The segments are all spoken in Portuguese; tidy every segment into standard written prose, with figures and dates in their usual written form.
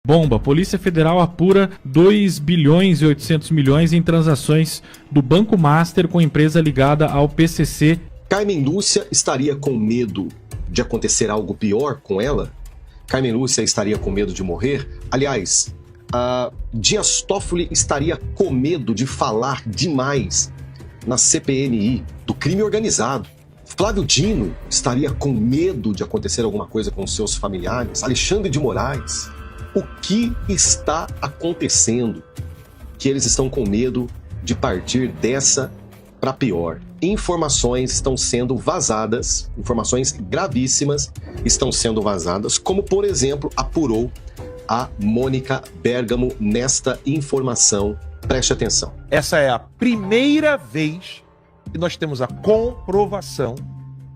Bomba. Polícia Federal apura 2 bilhões e 800 milhões em transações do Banco Master com empresa ligada ao PCC. Carmen Lúcia estaria com medo de acontecer algo pior com ela? Carmen Lúcia estaria com medo de morrer? Aliás, Dias Toffoli estaria com medo de falar demais na CPMI do crime organizado? Flávio Dino estaria com medo de acontecer alguma coisa com seus familiares? Alexandre de Moraes? O que está acontecendo que eles estão com medo de partir dessa para pior? Informações estão sendo vazadas, informações gravíssimas estão sendo vazadas, como, por exemplo, apurou a Mônica Bergamo nesta informação. Preste atenção. Essa é a primeira vez que nós temos a comprovação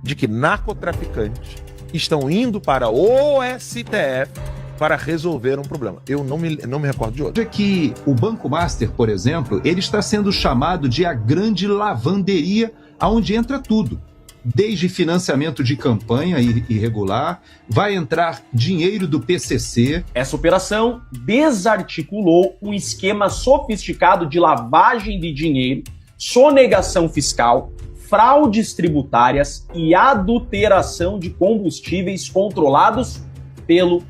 de que narcotraficantes estão indo para o STF para resolver um problema. Eu não me recordo de outro. É que o Banco Master, por exemplo, ele está sendo chamado de a grande lavanderia, aonde entra tudo. Desde financiamento de campanha irregular, vai entrar dinheiro do PCC. Essa operação desarticulou um esquema sofisticado de lavagem de dinheiro, sonegação fiscal, fraudes tributárias e adulteração de combustíveis controlados pelo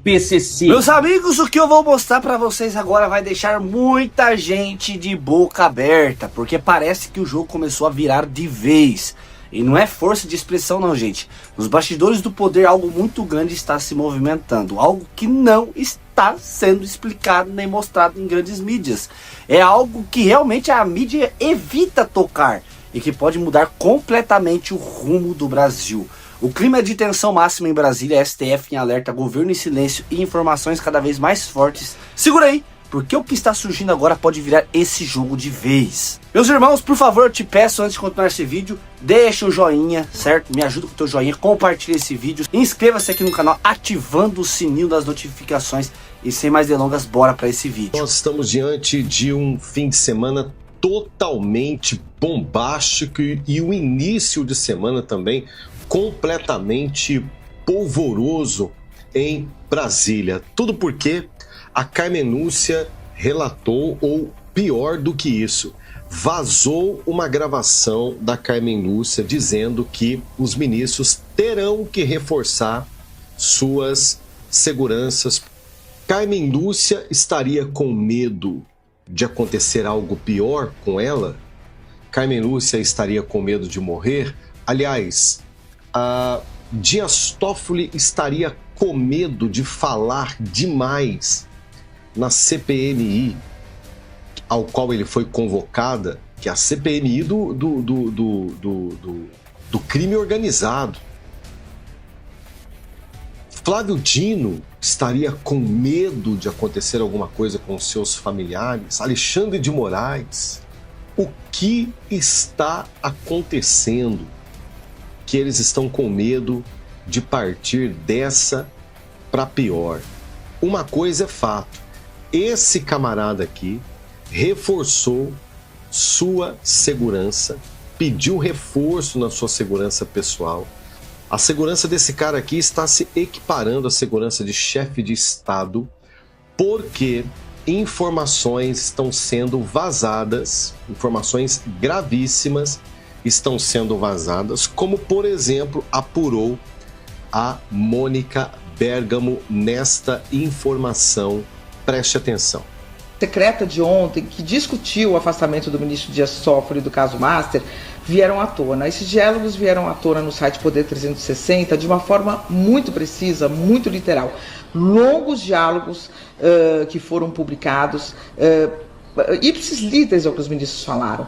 PCC. Meus amigos, o que eu vou mostrar pra vocês agora vai deixar muita gente de boca aberta, porque parece que o jogo começou a virar de vez. E não é força de expressão não, gente. Nos bastidores do poder algo muito grande está se movimentando, algo que não está sendo explicado nem mostrado em grandes mídias. É algo que realmente a mídia evita tocar e que pode mudar completamente o rumo do Brasil. O clima de tensão máxima em Brasília, STF em alerta, governo em silêncio e informações cada vez mais fortes. Segura aí, porque o que está surgindo agora pode virar esse jogo de vez. Meus irmãos, por favor, eu te peço, antes de continuar esse vídeo, deixa o joinha, certo? Me ajuda com o teu joinha, compartilha esse vídeo, inscreva-se aqui no canal, ativando o sininho das notificações. E sem mais delongas, bora para esse vídeo. Nós estamos diante de um fim de semana totalmente bombástico e o início de semana também completamente polvoroso em Brasília. Tudo porque a Carmen Lúcia relatou, ou pior do que isso, vazou uma gravação da Carmen Lúcia dizendo que os ministros terão que reforçar suas seguranças. Carmen Lúcia estaria com medo de acontecer algo pior com ela? Carmen Lúcia estaria com medo de morrer? Aliás, Dias Toffoli estaria com medo de falar demais na CPMI ao qual ele foi convocada, que é a CPMI do crime organizado. Flávio Dino estaria com medo de acontecer alguma coisa com seus familiares? Alexandre de Moraes? O que está acontecendo que eles estão com medo de partir dessa para pior? Uma coisa é fato, esse camarada aqui reforçou sua segurança, pediu reforço na sua segurança pessoal. A segurança desse cara aqui está se equiparando à segurança de chefe de Estado, porque informações estão sendo vazadas, informações gravíssimas estão sendo vazadas, como, por exemplo, apurou a Mônica Bergamo nesta informação. Preste atenção. Secreta de ontem, que discutiu o afastamento do ministro Dias Toffoli do caso Master, vieram à tona. Esses diálogos vieram à tona no site Poder 360 de uma forma muito precisa, muito literal. Longos diálogos que foram publicados, ipsis literis é o que os ministros falaram.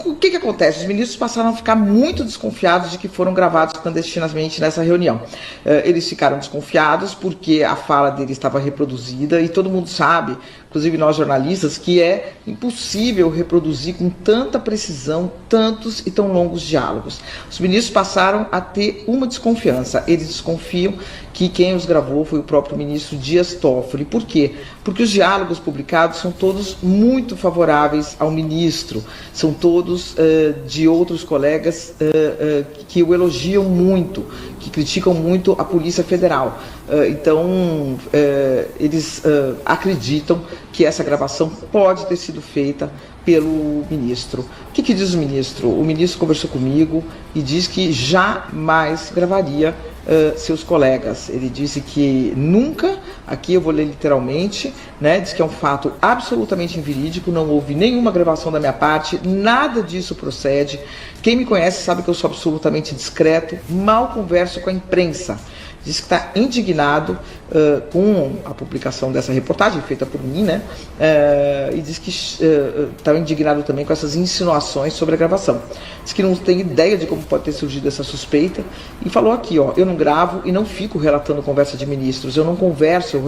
O que acontece? Os ministros passaram a ficar muito desconfiados de que foram gravados clandestinamente nessa reunião. Eles ficaram desconfiados porque a fala dele estava reproduzida e todo mundo sabe, inclusive nós jornalistas, que é impossível reproduzir com tanta precisão tantos e tão longos diálogos. Os ministros passaram a ter uma desconfiança. Eles desconfiam que quem os gravou foi o próprio ministro Dias Toffoli. Por quê? Porque os diálogos publicados são todos muito favoráveis ao ministro, são todos de outros colegas que o elogiam muito, que criticam muito a Polícia Federal. Então, eles acreditam que essa gravação pode ter sido feita pelo ministro. O que diz o ministro? O ministro conversou comigo e diz que jamais gravaria seus colegas. Ele disse que nunca, aqui eu vou ler literalmente, né, diz que é um fato absolutamente inverídico, não houve nenhuma gravação da minha parte, nada disso procede. Quem me conhece sabe que eu sou absolutamente discreto, mal converso com a imprensa. Diz que está indignado com a publicação dessa reportagem feita por mim, né? E diz que está indignado também com essas insinuações sobre a gravação. Diz que não tem ideia de como pode ter surgido essa suspeita e falou aqui, ó, eu não gravo e não fico relatando conversa de ministros, eu não converso,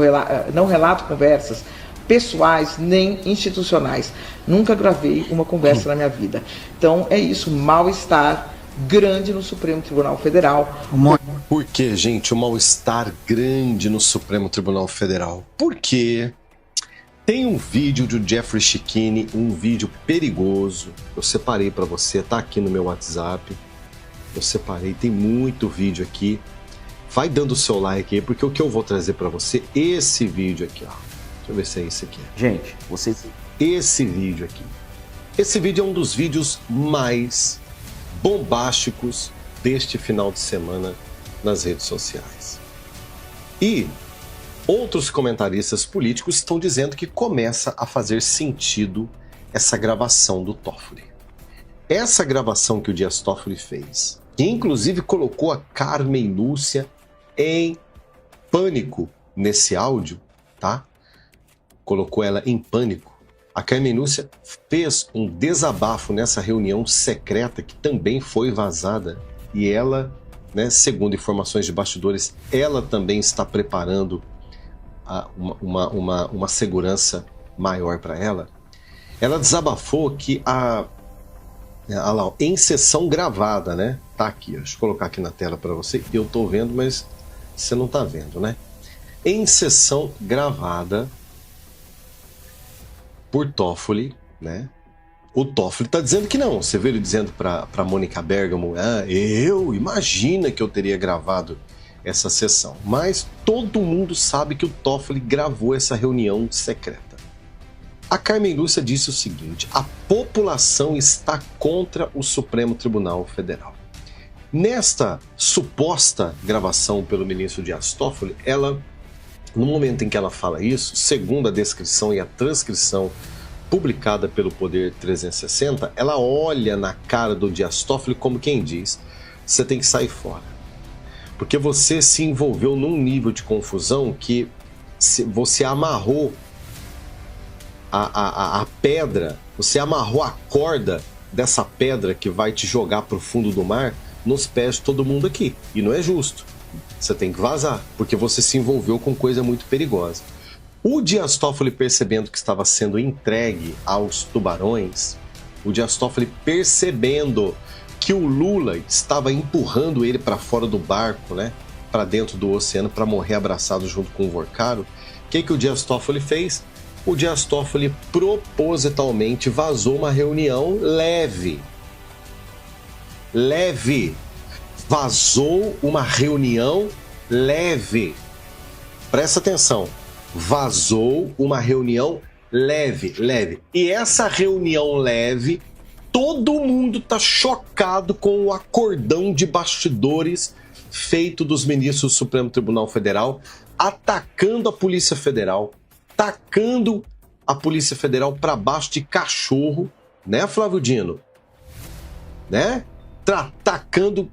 não relato conversas pessoais nem institucionais. Nunca gravei uma conversa na minha vida. Então é isso, mal-estar grande no Supremo Tribunal Federal. Por que, gente, o mal-estar grande no Supremo Tribunal Federal? Porque tem um vídeo do Jeffrey Schickini, um vídeo perigoso. Eu separei para você, tá aqui no meu WhatsApp. Eu separei, tem muito vídeo aqui. Vai dando o seu like aí, porque o que eu vou trazer para você, esse vídeo aqui, ó. Deixa eu ver se é esse aqui. Gente, vocês... Esse vídeo aqui. Esse vídeo é um dos vídeos mais bombásticos deste final de semana nas redes sociais. E outros comentaristas políticos estão dizendo que começa a fazer sentido essa gravação do Toffoli. Essa gravação que o Dias Toffoli fez, que inclusive colocou a Carmen Lúcia em pânico nesse áudio, tá? Colocou ela em pânico. A Carmen Lúcia fez um desabafo nessa reunião secreta que também foi vazada e ela, né, segundo informações de bastidores, ela também está preparando uma segurança maior para ela. Ela desabafou que em sessão gravada, né? Tá aqui, deixa eu colocar aqui na tela para você. Eu tô vendo, mas você não tá vendo, né? Em sessão gravada por Toffoli, né? O Toffoli tá dizendo que não. Você vê ele dizendo para Mônica Bergamo, imagina que eu teria gravado essa sessão. Mas todo mundo sabe que o Toffoli gravou essa reunião secreta. A Carmen Lúcia disse o seguinte: a população está contra o Supremo Tribunal Federal. Nesta suposta gravação pelo ministro Dias Toffoli, ela, no momento em que ela fala isso, segundo a descrição e a transcrição publicada pelo Poder 360, ela olha na cara do Dias Toffoli como quem diz: você tem que sair fora. Porque você se envolveu num nível de confusão que você amarrou a pedra, você amarrou a corda dessa pedra que vai te jogar para o fundo do mar nos pés de todo mundo aqui. E não é justo. Você tem que vazar, porque você se envolveu com coisa muito perigosa. O Dias Toffoli, percebendo que estava sendo entregue aos tubarões, o Dias Toffoli percebendo que o Lula estava empurrando ele para fora do barco, né, para dentro do oceano, para morrer abraçado junto com o Vorcaro, o que o Dias Toffoli fez? O Dias Toffoli propositalmente vazou uma reunião leve. Vazou uma reunião leve. Presta atenção. Vazou uma reunião leve. E essa reunião leve, todo mundo tá chocado com o acordão de bastidores feito dos ministros do Supremo Tribunal Federal, atacando a Polícia Federal, tacando a Polícia Federal para baixo de cachorro, né, Flávio Dino? Né? Tacando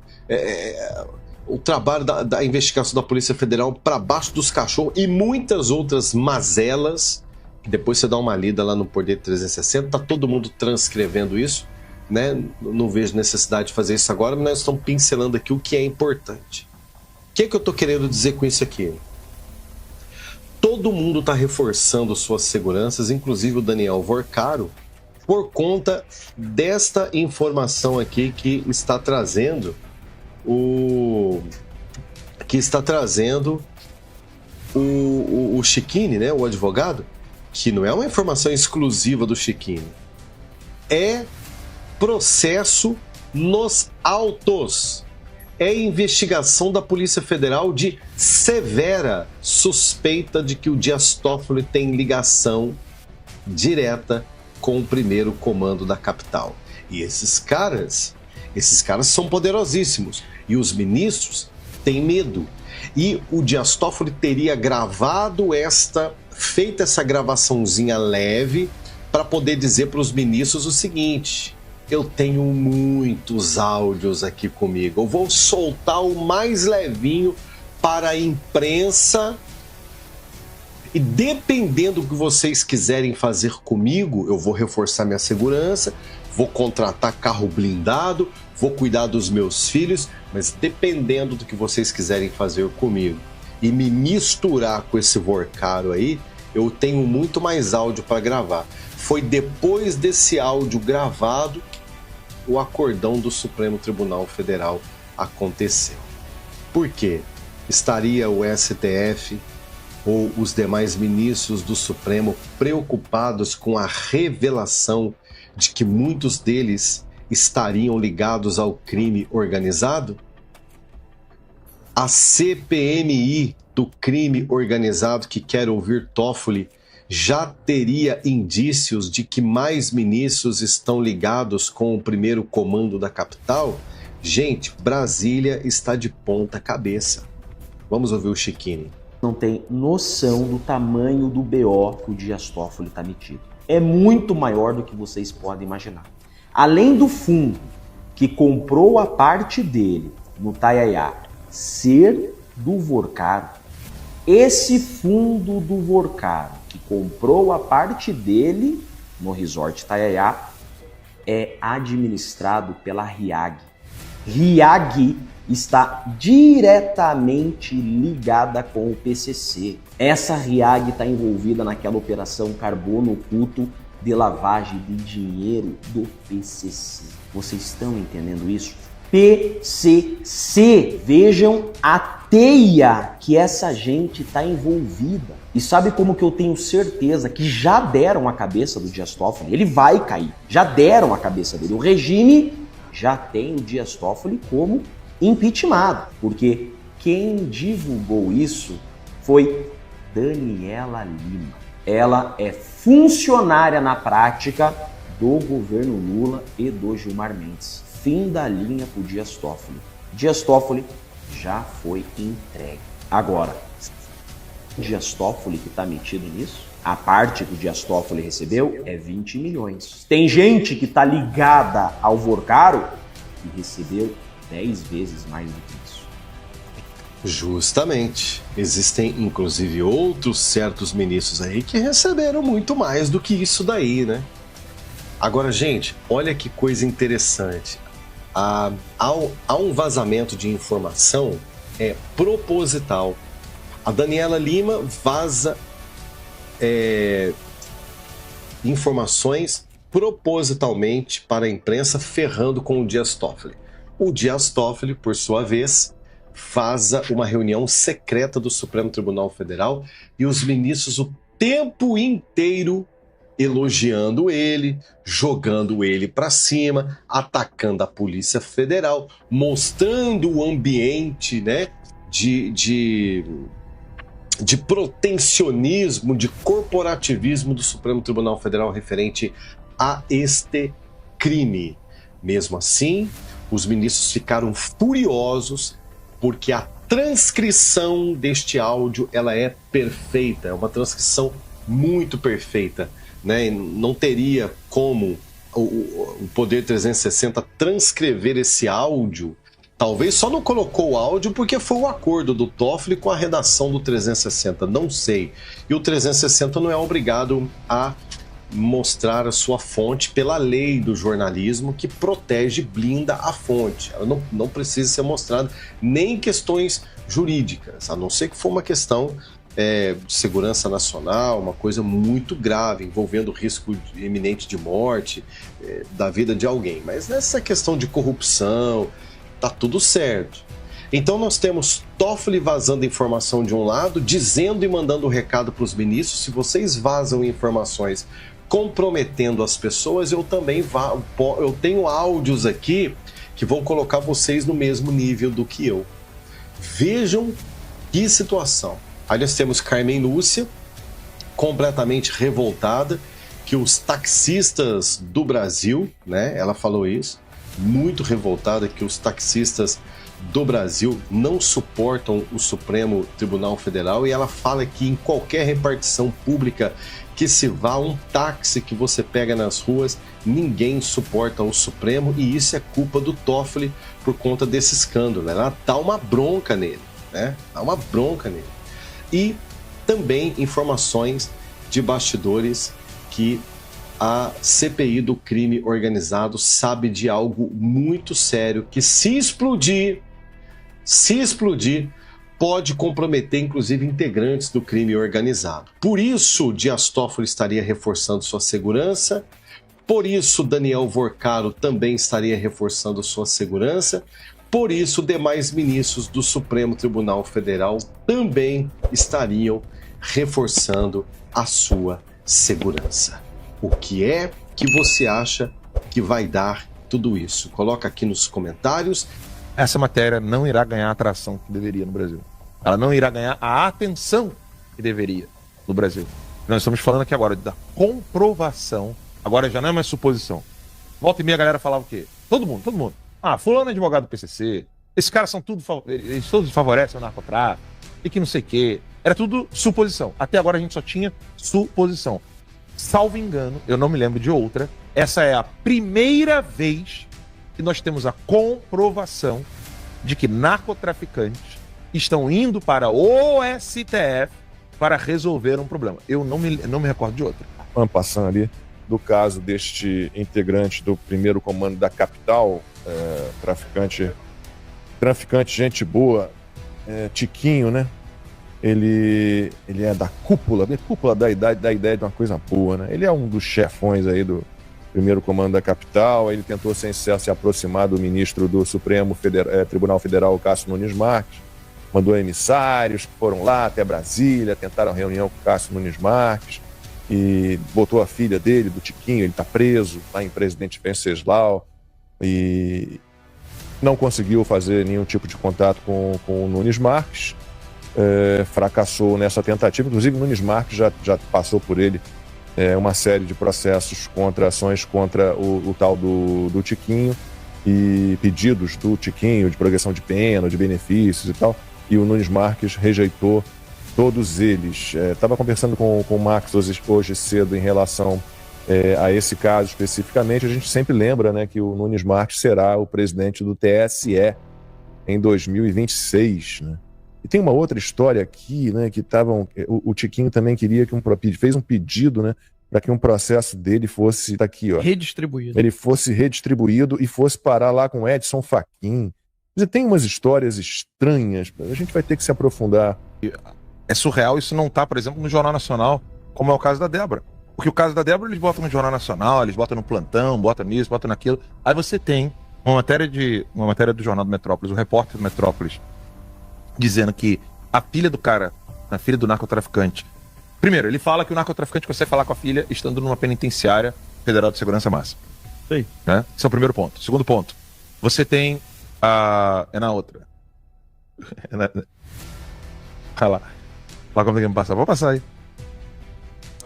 o trabalho da investigação da Polícia Federal para baixo dos cachorros e muitas outras mazelas, que depois você dá uma lida lá no Poder 360, tá todo mundo transcrevendo isso, né? Não vejo necessidade de fazer isso agora, mas nós estamos pincelando aqui o que é importante. O que eu tô querendo dizer com isso aqui? Todo mundo está reforçando suas seguranças, inclusive o Daniel Vorcaro, por conta desta informação aqui que está trazendo aqui está trazendo o Chiquini, né, o advogado, que não é uma informação exclusiva do Chiquini. É processo nos autos. É investigação da Polícia Federal de severa suspeita de que o Dias Toffoli tem ligação direta com o primeiro comando da capital. E esses caras são poderosíssimos. E os ministros têm medo. E o Dias Toffoli teria feito essa gravaçãozinha leve para poder dizer para os ministros o seguinte: eu tenho muitos áudios aqui comigo, eu vou soltar o mais levinho para a imprensa e dependendo do que vocês quiserem fazer comigo, eu vou reforçar minha segurança, vou contratar carro blindado, vou cuidar dos meus filhos, mas dependendo do que vocês quiserem fazer comigo e me misturar com esse vorcaro aí, eu tenho muito mais áudio para gravar. Foi depois desse áudio gravado o acordão do Supremo Tribunal Federal aconteceu. Por quê? Estaria o STF ou os demais ministros do Supremo preocupados com a revelação de que muitos deles estariam ligados ao crime organizado? A CPMI do crime organizado que quer ouvir Toffoli já teria indícios de que mais ministros estão ligados com o primeiro comando da capital? Gente, Brasília está de ponta cabeça. Vamos ouvir o Chiquini. Não tem noção do tamanho do BO que o Dias Toffoli está metido. É muito maior do que vocês podem imaginar. Além do fundo que comprou a parte dele no Taiaiá ser do Vorcaro, esse fundo do Vorcaro que comprou a parte dele no Resort Taiaiá é administrado pela RIAG. RIAG está diretamente ligada com o PCC. Essa RIAG está envolvida naquela operação carbono oculto de lavagem de dinheiro do PCC. Vocês estão entendendo isso? PCC. Vejam a teia que essa gente está envolvida. E sabe como que eu tenho certeza que já deram a cabeça do Dias Toffoli? Ele vai cair. Já deram a cabeça dele. O regime já tem o Dias Toffoli como impeachmentado. Porque quem divulgou isso foi Daniela Lima. Ela é funcionária na prática do governo Lula e do Gilmar Mendes. Fim da linha pro Dias Toffoli. Dias Toffoli já foi entregue. Agora, o Dias Toffoli que está metido nisso, a parte que o Dias Toffoli recebeu é 20 milhões. Tem gente que está ligada ao Vorcaro e recebeu 10 vezes mais do que isso. Justamente. Existem, inclusive, outros certos ministros aí que receberam muito mais do que isso daí, né? Agora, gente, olha que coisa interessante. Há um vazamento de informação proposital. A Daniela Lima vaza informações propositalmente para a imprensa, ferrando com o Dias Toffoli. O Dias Toffoli, por sua vez, vaza uma reunião secreta do Supremo Tribunal Federal e os ministros o tempo inteiro elogiando ele, jogando ele para cima, atacando a Polícia Federal, mostrando o ambiente, né, de protecionismo, de corporativismo do Supremo Tribunal Federal referente a este crime. Mesmo assim, os ministros ficaram furiosos porque a transcrição deste áudio ela é perfeita, é uma transcrição muito perfeita, né? Não teria como o Poder 360 transcrever esse áudio. Talvez só não colocou o áudio porque foi o acordo do Toffoli com a redação do 360, não sei. E o 360 não é obrigado a mostrar a sua fonte pela lei do jornalismo que protege, blinda a fonte. Ela não precisa ser mostrada nem em questões jurídicas, a não ser que for uma questão de segurança nacional, uma coisa muito grave, envolvendo risco iminente de morte da vida de alguém. Mas nessa questão de corrupção, tá tudo certo. Então nós temos Toffoli vazando informação de um lado, dizendo e mandando recado para os ministros: se vocês vazam informações comprometendo as pessoas, eu também eu tenho áudios aqui que vão colocar vocês no mesmo nível do que eu. Vejam que situação. Aí nós temos Carmen Lúcia, completamente revoltada, que os taxistas do Brasil, né, ela falou isso, muito revoltada que os taxistas do Brasil não suportam o Supremo Tribunal Federal, e ela fala que em qualquer repartição pública que se vá, um táxi que você pega nas ruas, ninguém suporta o Supremo, e isso é culpa do Toffoli por conta desse escândalo. Ela dá uma bronca nele, né? Dá uma bronca nele. E também informações de bastidores que a CPI do crime organizado sabe de algo muito sério, que se explodir, pode comprometer inclusive integrantes do crime organizado. Por isso, Dias Toffoli estaria reforçando sua segurança, por isso Daniel Vorcaro também estaria reforçando sua segurança, por isso demais ministros do Supremo Tribunal Federal também estariam reforçando a sua segurança. O que é que você acha que vai dar tudo isso? Coloca aqui nos comentários. Essa matéria não irá ganhar a atração que deveria no Brasil. Ela não irá ganhar a atenção que deveria no Brasil. Nós estamos falando aqui agora da comprovação. Agora já não é mais suposição. Volta e meia a galera falava o quê? Todo mundo. Ah, fulano é advogado do PCC. Esses caras são tudo... Eles todos favorecem o narcotráfico. E que não sei o quê. Era tudo suposição. Até agora a gente só tinha suposição. Salvo engano, eu não me lembro de outra. Essa é a primeira vez que nós temos a comprovação de que narcotraficantes estão indo para o STF para resolver um problema. Eu não me recordo de outra. Passando ali do caso deste integrante do primeiro comando da capital, traficante gente boa, Tiquinho, né? Ele é da cúpula da ideia de uma coisa boa, né? Ele é um dos chefões aí do primeiro comando da capital. Ele tentou sem sucesso se aproximar do ministro do Supremo Tribunal Federal, Cássio Nunes Marques. Mandou emissários que foram lá até Brasília, tentaram reunião com o Cássio Nunes Marques e botou a filha dele, do Tiquinho, ele está preso lá em Presidente Venceslau, e não conseguiu fazer nenhum tipo de contato com o Nunes Marques. Fracassou nessa tentativa. Inclusive o Nunes Marques já passou por ele uma série de processos ações contra o tal do Tiquinho, e pedidos do Tiquinho de progressão de pena, de benefícios e tal, e o Nunes Marques rejeitou todos eles. Estava conversando com o Max hoje cedo em relação a esse caso especificamente. A gente sempre lembra, né, que o Nunes Marques será o presidente do TSE em 2026, né? E tem uma outra história aqui, né, que o Tiquinho também queria fez um pedido, né, para que um processo dele fosse, tá aqui, ó, Redistribuído. Ele fosse redistribuído e fosse parar lá com Edson Fachin. Tem umas histórias estranhas, a gente vai ter que se aprofundar. É surreal isso não tá, por exemplo, no Jornal Nacional, como é o caso da Débora. Porque o caso da Débora eles botam no Jornal Nacional, eles botam no plantão, botam nisso, botam naquilo. Aí você tem uma matéria do Jornal do Metrópolis, um repórter do Metrópolis, dizendo que a filha do narcotraficante... Primeiro, ele fala que o narcotraficante consegue falar com a filha estando numa penitenciária federal de segurança máxima. Sei. Né? Esse é o primeiro ponto. Segundo ponto, você tem é na outra. Vai lá. Lá como é que me passar? Vou passar aí.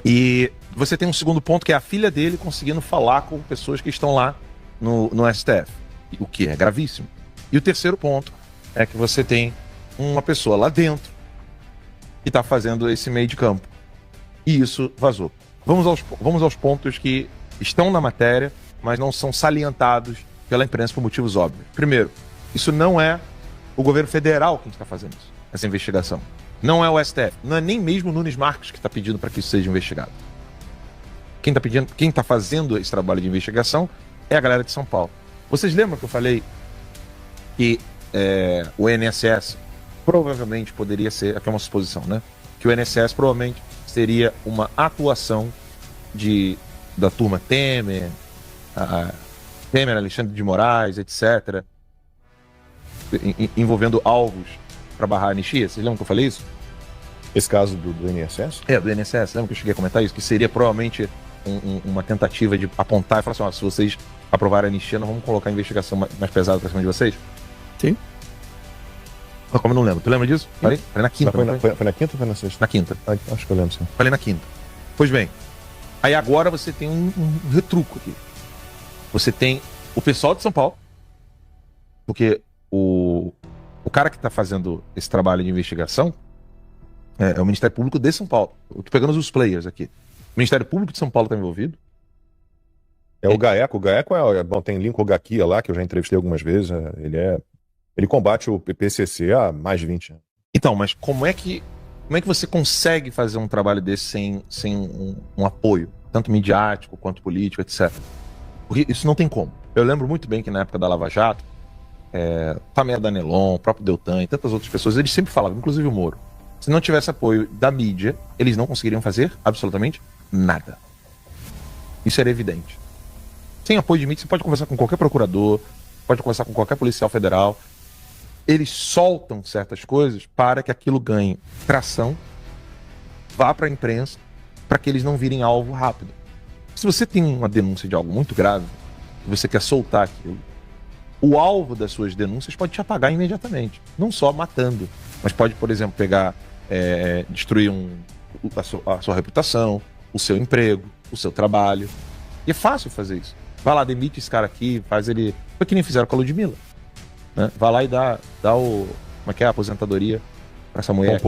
E você tem um segundo ponto, que é a filha dele conseguindo falar com pessoas que estão lá no STF. O que é gravíssimo. E o terceiro ponto é que você tem uma pessoa lá dentro que está fazendo esse meio de campo. E isso vazou. Vamos aos pontos que estão na matéria, mas não são salientados pela imprensa por motivos óbvios. Primeiro, isso não é o governo federal quem está fazendo isso, essa investigação. Não é o STF. Não é nem mesmo o Nunes Marques que está pedindo para que isso seja investigado. Quem está fazendo esse trabalho de investigação é a galera de São Paulo. Vocês lembram que eu falei que o INSS provavelmente poderia ser, aqui é uma suposição, né? Que o INSS provavelmente seria uma atuação da turma Temer, Alexandre de Moraes, etc. envolvendo alvos para barrar a anistia. Vocês lembram que eu falei isso? Esse caso do INSS? Do INSS. Lembra que eu cheguei a comentar isso? Que seria provavelmente uma tentativa de apontar e falar assim, ó, se vocês aprovarem a anistia, nós vamos colocar a investigação mais pesada pra cima de vocês? Sim. Como eu não lembro. Tu lembra disso? Falei na quinta. Foi na quinta ou foi na sexta? Na quinta. Acho que eu lembro, sim. Falei na quinta. Pois bem, aí agora você tem um retruco aqui. Você tem o pessoal de São Paulo, porque o cara que está fazendo esse trabalho de investigação é o Ministério Público de São Paulo. Eu tô pegando os players aqui. O Ministério Público de São Paulo está envolvido. É o GAECO. O GAECO bom, tem Lincoln Gaquia lá, que eu já entrevistei algumas vezes. Ele combate o PCC há mais de 20 anos. Então, mas como é que você consegue fazer um trabalho desse sem um apoio, tanto midiático quanto político, etc? Porque isso não tem como. Eu lembro muito bem que na época da Lava Jato, Tamara Danelon, o próprio Deltan e tantas outras pessoas, eles sempre falavam, inclusive o Moro, se não tivesse apoio da mídia, eles não conseguiriam fazer absolutamente nada. Isso era evidente. Sem apoio de mídia, você pode conversar com qualquer procurador, pode conversar com qualquer policial federal. Eles soltam certas coisas para que aquilo ganhe tração, vá para a imprensa, para que eles não virem alvo rápido. Se você tem uma denúncia de algo muito grave, e você quer soltar aquilo, o alvo das suas denúncias pode te apagar imediatamente. Não só matando, mas pode, por exemplo, pegar, destruir a sua reputação, o seu emprego, o seu trabalho. E é fácil fazer isso. Vai lá, demite esse cara aqui, faz ele... Foi que nem fizeram com a Ludmilla. Né? Vai lá e dá como é que é a aposentadoria para essa mulher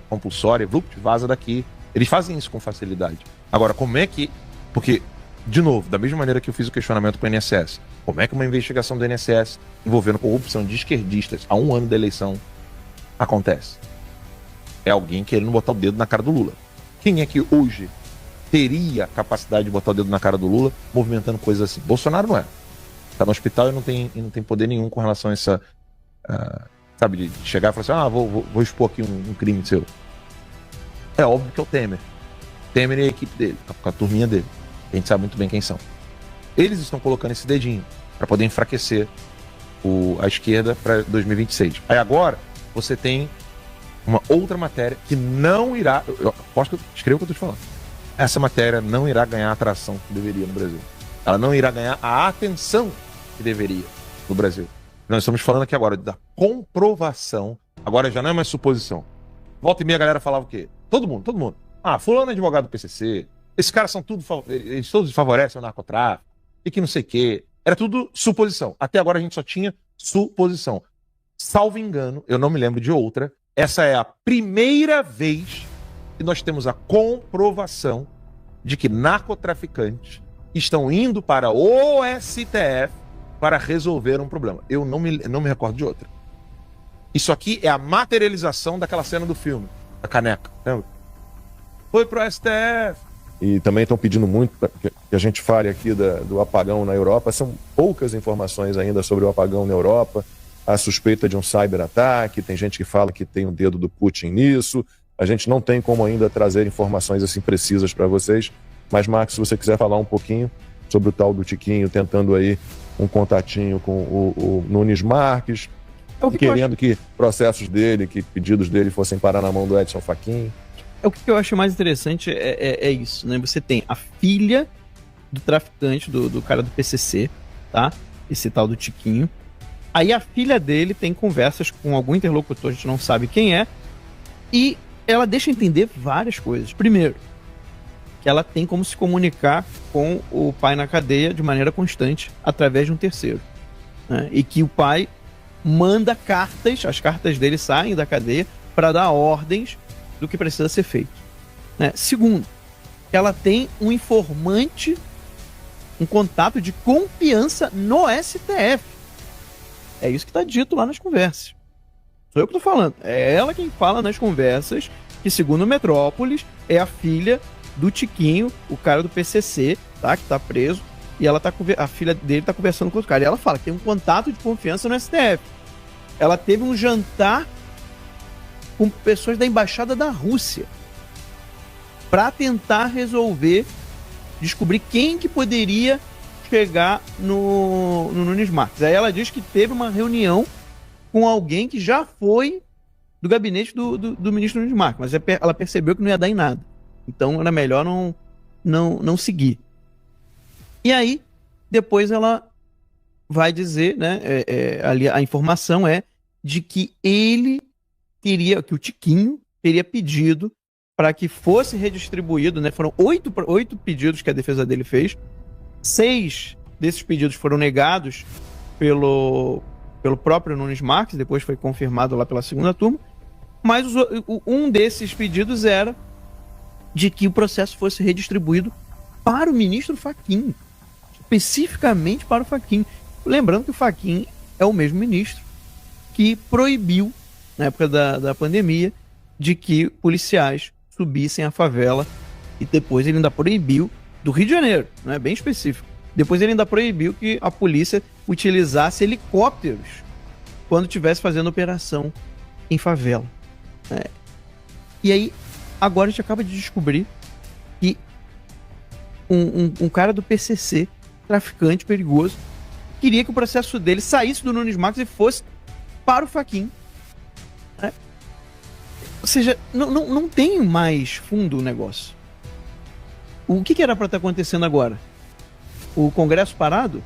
compulsória, vaza daqui. Eles fazem isso com facilidade. Agora, como é que... Porque, de novo, da mesma maneira que eu fiz o questionamento com o INSS, como é que uma investigação do INSS envolvendo corrupção de esquerdistas há 1 ano da eleição acontece? É alguém querendo botar o dedo na cara do Lula. Quem é que hoje teria capacidade de botar o dedo na cara do Lula movimentando coisas assim? Bolsonaro não é. Tá no hospital e não tem poder nenhum com relação a essa... sabe, de chegar e falar assim, vou expor aqui um crime seu. É óbvio que é o Temer. Temer e a equipe dele, com a turminha dele. A gente sabe muito bem quem são. Eles estão colocando esse dedinho para poder enfraquecer a esquerda para 2026. Aí agora você tem uma outra matéria que não irá... Eu aposto que eu escrevo o que eu tô te falando. Essa matéria não irá ganhar a atração que deveria no Brasil. Ela não irá ganhar a atenção que deveria no Brasil. Nós estamos falando aqui agora da comprovação. Agora já não é mais suposição. Volta e meia a galera falava o quê? Todo mundo. Fulano é advogado do PCC. Esses caras são eles todos favorecem o narcotráfico. E que não sei o quê. Era tudo suposição. Até agora a gente só tinha suposição. Salvo engano, eu não me lembro de outra. Essa é a primeira vez que nós temos a comprovação de que narcotraficantes estão indo para o STF para resolver um problema. Eu não me recordo de outra. Isso aqui é a materialização daquela cena do filme, da caneca. Lembra? Foi pro STF. E também estão pedindo muito que a gente fale aqui do apagão na Europa. São poucas informações ainda sobre o apagão na Europa. A suspeita de um cyberataque, tem gente que fala que tem o dedo do Putin nisso. A gente não tem como ainda trazer informações assim precisas para vocês. Mas, Marcos, se você quiser falar um pouquinho sobre o tal do Tiquinho, tentando aí um contatinho com o Nunes Marques, querendo que processos dele, que pedidos dele fossem parar na mão do Edson Fachin. O que eu acho mais interessante é isso, né? Você tem a filha do traficante, do cara do PCC, tá? Esse tal do Tiquinho. Aí a filha dele tem conversas com algum interlocutor, a gente não sabe quem é, e ela deixa entender várias coisas. Primeiro, que ela tem como se comunicar com o pai na cadeia de maneira constante, através de um terceiro. Né? E que o pai manda cartas, as cartas dele saem da cadeia para dar ordens do que precisa ser feito. Né? Segundo, que ela tem um informante, um contato de confiança no STF. É isso que está dito lá nas conversas. Sou eu que estou falando. É ela quem fala nas conversas que, segundo o Metrópolis, é a filha do Tiquinho, o cara do PCC, tá? Que tá preso. E ela a filha dele tá conversando com outro cara. E ela fala que tem um contato de confiança no STF. Ela teve um jantar com pessoas da embaixada da Rússia para tentar descobrir quem que poderia chegar no Nunes Marques. Aí ela diz que teve uma reunião com alguém que já foi do gabinete do ministro Nunes Marques, mas ela percebeu que não ia dar em nada. Então era melhor não seguir. E aí, depois ela vai dizer, né, ali a informação é de que que o Tiquinho teria pedido para que fosse redistribuído, né, foram 8 pedidos que a defesa dele fez, 6 desses pedidos foram negados pelo próprio Nunes Marques, depois foi confirmado lá pela segunda turma, mas um desses pedidos era de que o processo fosse redistribuído para o ministro Fachin, especificamente para o Fachin. Lembrando que o Fachin é o mesmo ministro que proibiu, na época da pandemia, de que policiais subissem a favela, e depois ele ainda proibiu, do Rio de Janeiro, não é bem específico, depois ele ainda proibiu que a polícia utilizasse helicópteros quando estivesse fazendo operação em favela. E aí, agora a gente acaba de descobrir que um cara do PCC, traficante perigoso, queria que o processo dele saísse do Nunes Marques e fosse para o Fachin. Ou seja, não tem mais fundo o negócio. O que era para estar acontecendo agora? O Congresso parado?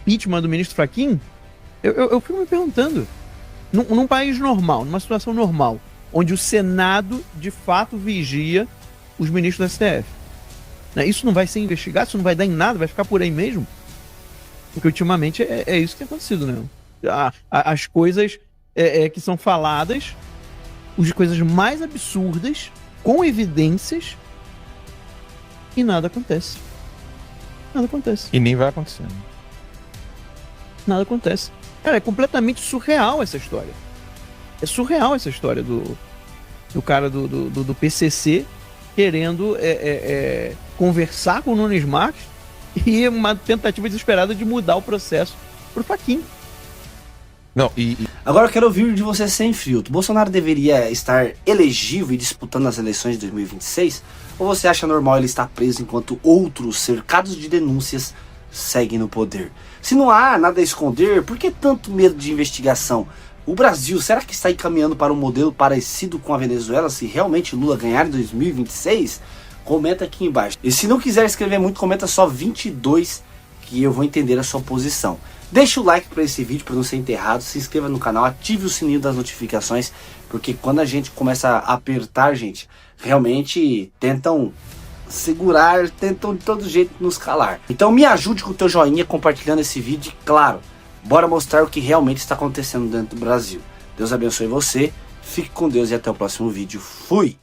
Impeachment do ministro Fachin? Eu fico me perguntando. Num país normal, numa situação normal, onde o Senado de fato vigia os ministros do STF, né? Isso não vai ser investigado, isso não vai dar em nada, vai ficar por aí mesmo? Porque ultimamente é isso que tem acontecido, né? As coisas que são faladas, as coisas mais absurdas, com evidências, e nada acontece. Nada acontece. E nem vai acontecer. Nada acontece. Cara, é completamente surreal essa história. É surreal essa história do cara do PCC querendo conversar com o Nunes Marques e uma tentativa desesperada de mudar o processo pro Fachin. Não, Agora eu quero ouvir de você sem filtro. Bolsonaro deveria estar elegível e disputando as eleições de 2026? Ou você acha normal ele estar preso enquanto outros, cercados de denúncias, seguem no poder? Se não há nada a esconder, por que tanto medo de investigação? O Brasil, será que está encaminhando para um modelo parecido com a Venezuela se realmente Lula ganhar em 2026? Comenta aqui embaixo. E se não quiser escrever muito, comenta só 22 que eu vou entender a sua posição. Deixa o like para esse vídeo para não ser enterrado, se inscreva no canal, ative o sininho das notificações, porque quando a gente começa a apertar, gente, realmente tentam segurar, tentam de todo jeito nos calar. Então me ajude com o teu joinha compartilhando esse vídeo e, claro, bora mostrar o que realmente está acontecendo dentro do Brasil. Deus abençoe você, fique com Deus e até o próximo vídeo. Fui!